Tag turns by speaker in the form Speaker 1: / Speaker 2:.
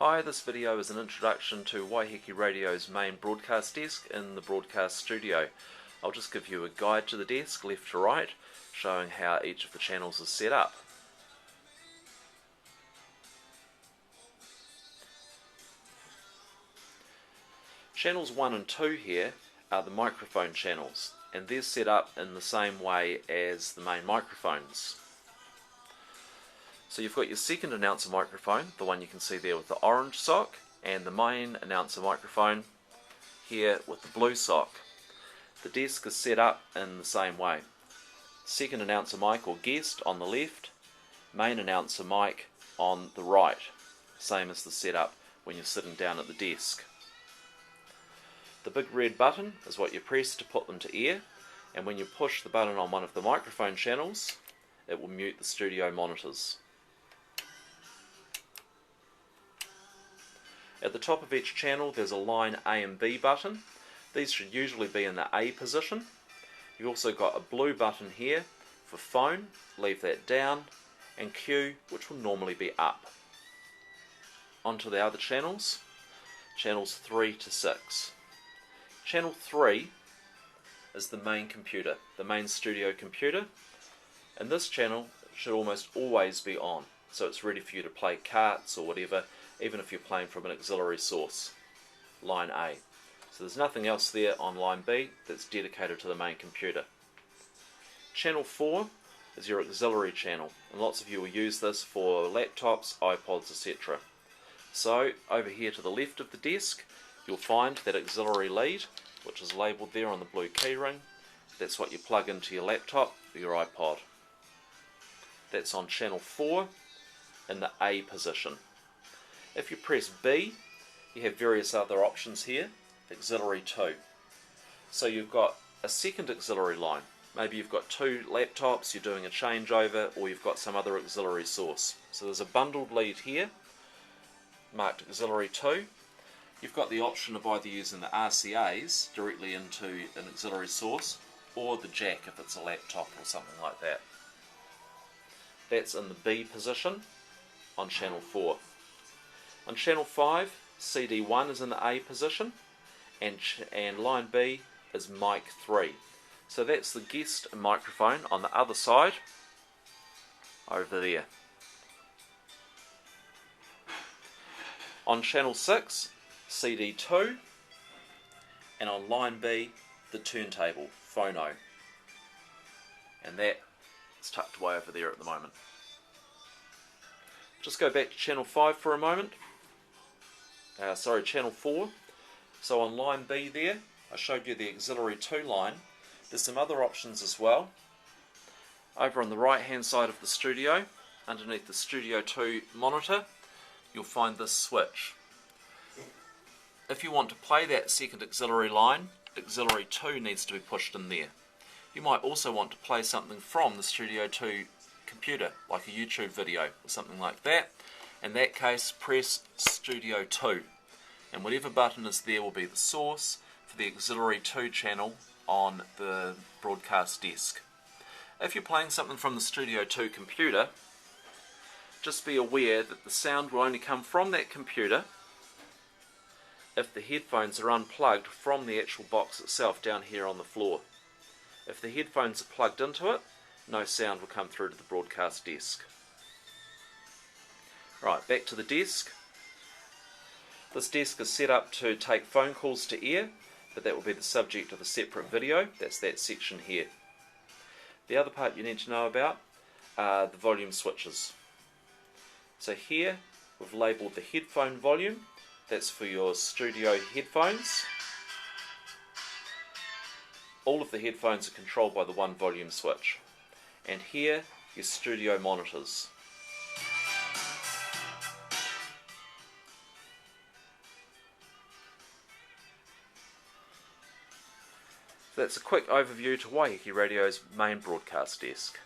Speaker 1: Hi, this video is an introduction to Aeq Radio's main broadcast desk in the broadcast studio. I'll just give you a guide to the desk, left to right, showing how each of the channels is set up. Channels 1 and 2 here are the microphone channels, and they're set up in the same way as the main microphones. So you've got your second announcer microphone, the one you can see there with the orange sock, and the main announcer microphone here with the blue sock. The desk is set up in the same way. Second announcer mic or guest on the left, main announcer mic on the right, same as the setup when you're sitting down at the desk. The big red button is what you press to put them to air, and when you push the button on one of the microphone channels, it will mute the studio monitors. At the top of each channel there's a line A and B button. These should usually be in the A position. You've also got a blue button here for phone, leave that down, and Q, which will normally be up. Onto the other channels, channels 3 to 6. Channel 3 is the main computer, the main studio computer, and this channel should almost always be on, so it's ready for you to play carts or whatever, even if you're playing from an auxiliary source, line A. So there's nothing else there on line B that's dedicated to the main computer. Channel 4 is your auxiliary channel, and lots of you will use this for laptops, iPods, etc. So over here to the left of the desk you'll find that auxiliary lead, which is labelled there on the blue keyring. That's what you plug into your laptop or your iPod. That's on channel 4 in the A position. If you press B, you have various other options here. Auxiliary 2. So you've got a second auxiliary line. Maybe you've got two laptops, you're doing a changeover, or you've got some other auxiliary source. So there's a bundled lead here, marked auxiliary 2. You've got the option of either using the RCAs directly into an auxiliary source, or the jack if it's a laptop or something like that. That's in the B position on channel 4. On channel 5, CD1 is in the A position, and line B is mic 3. So that's the guest microphone on the other side, over there. On channel 6, CD2, and on line B, the turntable, phono. And that is tucked away over there at the moment. Just go back to channel 5 for a moment. Channel 4. So on line B there, I showed you the auxiliary 2 line. There's some other options as well. Over on the right hand side of the studio, underneath the Studio 2 monitor, you'll find this switch. If you want to play that second auxiliary line, auxiliary 2 needs to be pushed in there. You might also want to play something from the Studio 2 computer, like a YouTube video or something like that. In that case, press Studio 2, and whatever button is there will be the source for the auxiliary 2 channel on the broadcast desk. If you're playing something from the Studio 2 computer, just be aware that the sound will only come from that computer if the headphones are unplugged from the actual box itself down here on the floor. If the headphones are plugged into it, no sound will come through to the broadcast desk. Right, back to the desk. This desk is set up to take phone calls to air, but that will be the subject of a separate video. That's that section here. The other part you need to know about are the volume switches. So here we've labelled the headphone volume. That's for your studio headphones. All of the headphones are controlled by the one volume switch. And here, your studio monitors. So that's a quick overview to Aeq Radio's main broadcast desk.